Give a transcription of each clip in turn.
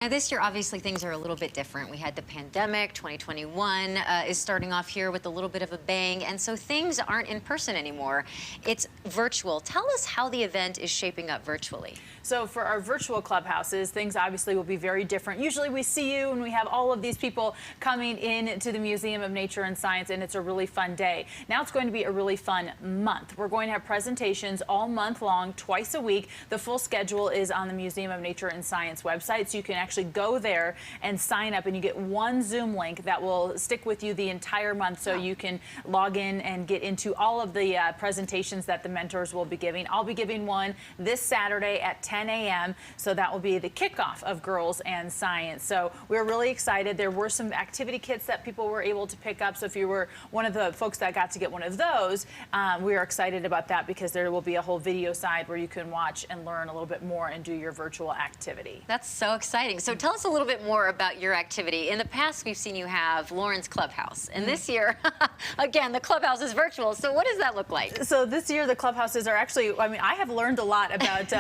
Now, this year, obviously, things are a little bit different. We had the pandemic. 2021 is starting off here with a little bit of a bang, and so things aren't in person anymore. It's virtual. Tell us how the event is shaping up virtually. So for our virtual clubhouses, things obviously will be very different. Usually we see you and we have all of these people coming in to the Museum of Nature and Science, and it's a really fun day. Now it's going to be a really fun month. We're going to have presentations all month long, twice a week. The full schedule is on the Museum of Nature and Science website, so you can actually go there and sign up, and you get one Zoom link that will stick with you the entire month, so you can log in and get into all of the presentations that the mentors will be giving. I'll be giving one this Saturday at 10 a.m., so that will be the kickoff of Girls and Science. So we're really excited. There were some activity kits that people were able to pick up, so if you were one of the folks that got to get one of those, we are excited about that because there will be a whole video side where you can watch and learn a little bit more and do your virtual activity. That's so exciting. So tell us a little bit more about your activity. In the past, we've seen you have Lauren's Clubhouse, and this year, again, the Clubhouse is virtual. So what does that look like? So this year, the clubhouses are actually, I mean, I have learned a lot about,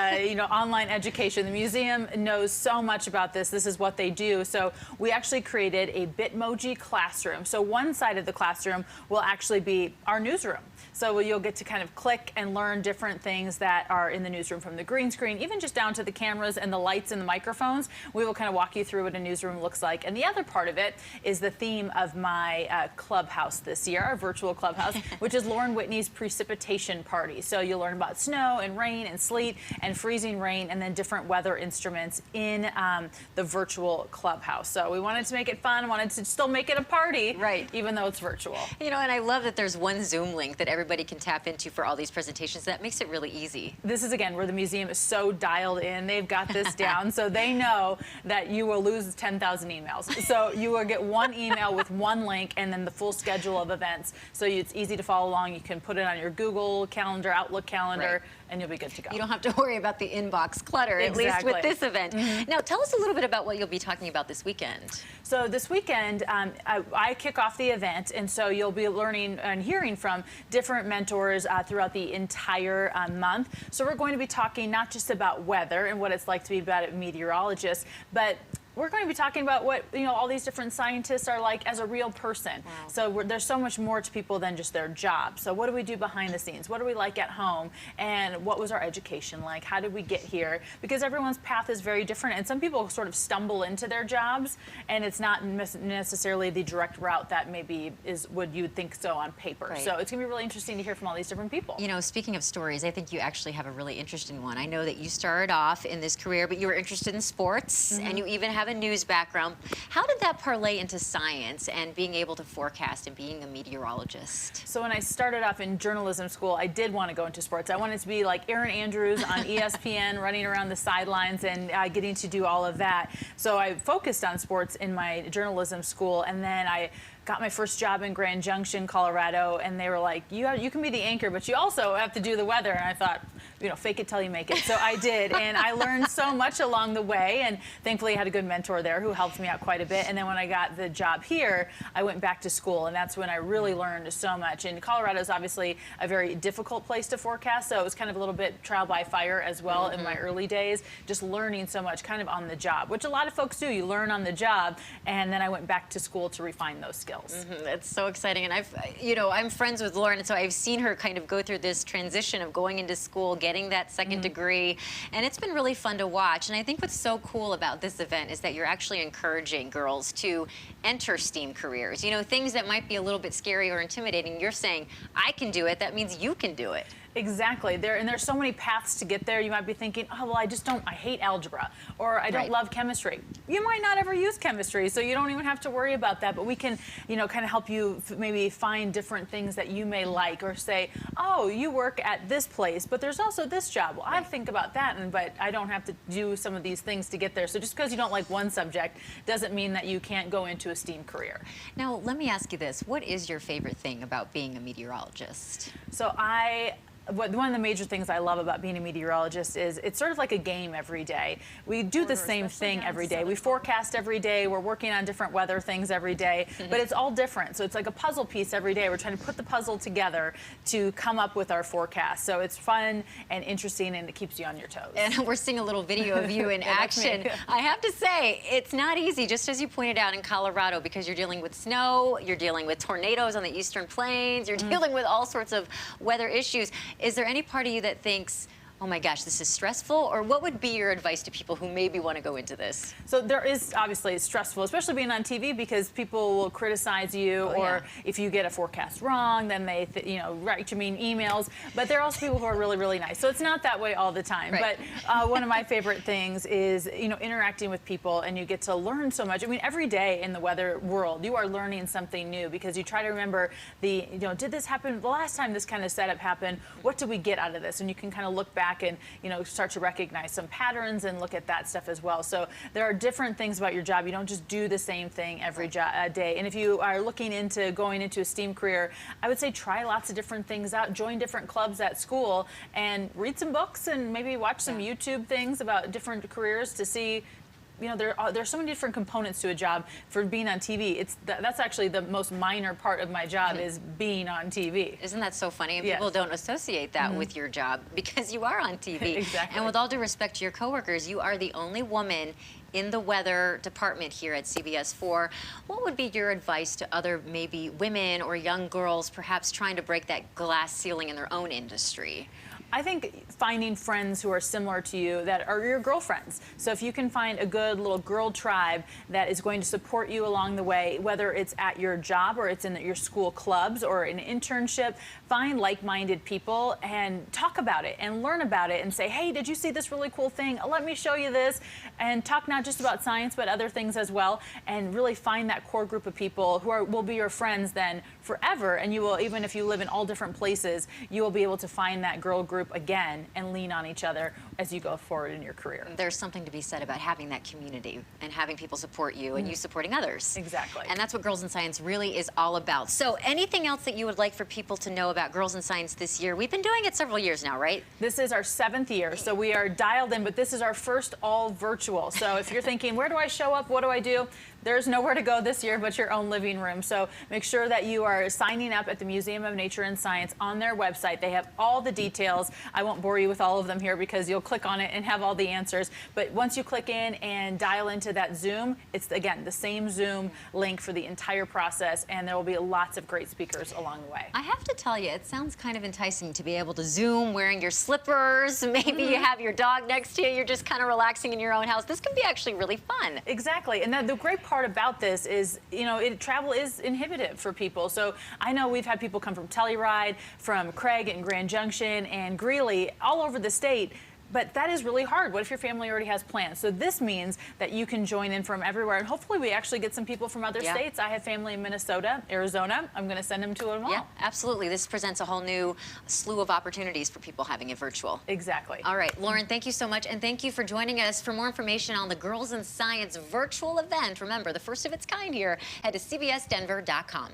online education. The museum knows so much about this. This is what they do. So we actually created a Bitmoji classroom. So one side of the classroom will actually be our newsroom. So you'll get to kind of click and learn different things that are in the newsroom, from the green screen, even just down to the cameras and the lights and the microphones. We will kind of walk you through what a newsroom looks like. And the other part of it is the theme of my clubhouse this year, our virtual clubhouse, which is Lauren Whitney's Precipitation Party. So you'll learn about snow and rain and sleet and freezing rain, and then different weather instruments in the virtual clubhouse. So we wanted to make it fun, wanted to still make it a party, right, even though it's virtual. You know, and I love that there's one Zoom link that everybody can tap into for all these presentations. That makes it really easy. This is, again, where the museum is so dialed in. They've got this down, so they know that you will lose 10,000 emails. So you will get one email with one link and then the full schedule of events. So it's easy to follow along. You can put it on your Google Calendar, Outlook Calendar, and you'll be good to go. You don't have to worry about the inbox clutter, exactly, at least with this event. Now, tell us a little bit about what you'll be talking about this weekend. So this weekend, I kick off the event, and so you'll be learning and hearing from different mentors throughout the entire month. So we're going to be talking not just about weather and what it's like to be a meteorologist, but we're going to be talking about what, all these different scientists are like as a real person. Wow. So there's so much more to people than just their job. So what do we do behind the scenes? What do we like at home? And what was our education like? How did we get here? Because everyone's path is very different, and some people sort of stumble into their jobs, and it's not necessarily the direct route that maybe would you would think so on paper. Right. So it's going to be really interesting to hear from all these different people. You know, speaking of stories, I think you actually have a really interesting one. I know that you started off in this career, but you were interested in sports, and you even have a news background. How did that parlay into science and being able to forecast and being a meteorologist? So when I started off in journalism school, I did want to go into sports. I wanted to be like Erin Andrews on ESPN, running around the sidelines and getting to do all of that. So I focused on sports in my journalism school, and then I got my first job in Grand Junction, Colorado, and they were like, you can be the anchor, but you also have to do the weather. And I thought, fake it till you make it. So I did, and I learned so much along the way, and thankfully I had a good mentor there who helped me out quite a bit. And then when I got the job here, I went back to school, and that's when I really learned so much. And Colorado is obviously a very difficult place to forecast, so it was kind of a little bit trial by fire as well in my early days, just learning so much kind of on the job, which a lot of folks do. You learn on the job, and then I went back to school to refine those skills. That's so exciting, and I'm friends with Lauren, and so I've seen her kind of go through this transition of going into school, getting that second degree, and it's been really fun to watch. And I think what's so cool about this event is that you're actually encouraging girls to enter STEAM careers. Things that might be a little bit scary or intimidating. You're saying, I can do it. That means you can do it. Exactly. There's so many paths to get there. You might be thinking, oh, well, I hate algebra, or I don't love chemistry. You might not ever use chemistry, so you don't even have to worry about that. But we can, kind of help you maybe find different things that you may like, or say, oh, you work at this place, but there's also this job. Well, I think about that, but I don't have to do some of these things to get there. So just because you don't like one subject doesn't mean that you can't go into a STEAM career. Now, let me ask you this. What is your favorite thing about being a meteorologist? So I one of the major things I love about being a meteorologist is it's sort of like a game every day. We do the same thing every day. We forecast every day. We're working on different weather things every day, but it's all different. So it's like a puzzle piece every day. We're trying to put the puzzle together to come up with our forecast. So it's fun and interesting, and it keeps you on your toes. And we're seeing a little video of you in action. I have to say, it's not easy, just as you pointed out, in Colorado, because you're dealing with snow, you're dealing with tornadoes on the eastern plains, you're dealing with all sorts of weather issues. Is there any part of you that thinks, oh my gosh, this is stressful? Or what would be your advice to people who maybe want to go into this? So there is, obviously, it's stressful, especially being on TV, because people will criticize you, or if you get a forecast wrong, then they, write you mean emails. But there are also people who are really, really nice. So it's not that way all the time. Right. But one of my favorite things is, interacting with people, and you get to learn so much. I mean, every day in the weather world, you are learning something new, because you try to remember did this happen the last time this kind of setup happened? What did we get out of this? And you can kind of look back and start to recognize some patterns and look at that stuff as well. So there are different things about your job. You don't just do the same thing every day. And if you are looking into going into a STEAM career, I would say try lots of different things out. Join different clubs at school and read some books, and maybe watch some YouTube things about different careers to see. There's so many different components to a job. For being on TV, that's actually the most minor part of my job, is being on TV. Isn't that so funny? And Yes. people don't associate that with your job, because you are on TV. Exactly. And with all due respect to your coworkers, you are the only woman in the weather department here at CBS 4. What would be your advice to other maybe women or young girls perhaps trying to break that glass ceiling in their own industry? I think finding friends who are similar to you, that are your girlfriends. So if you can find a good little girl tribe that is going to support you along the way, whether it's at your job or it's in your school clubs or an internship, find like-minded people and talk about it and learn about it and say, hey, did you see this really cool thing? Let me show you this. And talk not just about science, but other things as well. And really find that core group of people who will be your friends then forever. And you will, even if you live in all different places, you will be able to find that girl group again and lean on each other as you go forward in your career. There's something to be said about having that community and having people support you and you supporting others. Exactly. And that's what Girls in Science really is all about. So anything else that you would like for people to know about Girls in Science this year? We've been doing it several years now, right? This is our 7th year, so we are dialed in, but this is our first all virtual. So if you're thinking, where do I show up? What do I do? There's nowhere to go this year but your own living room. So make sure that you are signing up at the Museum of Nature and Science on their website. They have all the details. I won't bore you with all of them here, because you'll click on it and have all the answers. But once you click in and dial into that Zoom, it's, again, the same Zoom link for the entire process, and there will be lots of great speakers along the way. I have to tell you, it sounds kind of enticing to be able to Zoom wearing your slippers. Maybe you have your dog next to you. You're just kind of relaxing in your own house. This can be actually really fun. Exactly. And the great part about this is, travel is inhibitive for people. So I know we've had people come from Telluride, from Craig and Grand Junction and Greeley, all over the state. But that is really hard. What if your family already has plans? So this means that you can join in from everywhere. And hopefully we actually get some people from other states. I have family in Minnesota, Arizona. I'm going to send them to them all. Yeah, absolutely. This presents a whole new slew of opportunities for people having it virtual. Exactly. All right, Lauren, thank you so much. And thank you for joining us. For more information on the Girls in Science virtual event, remember, the first of its kind here, head to cbsdenver.com.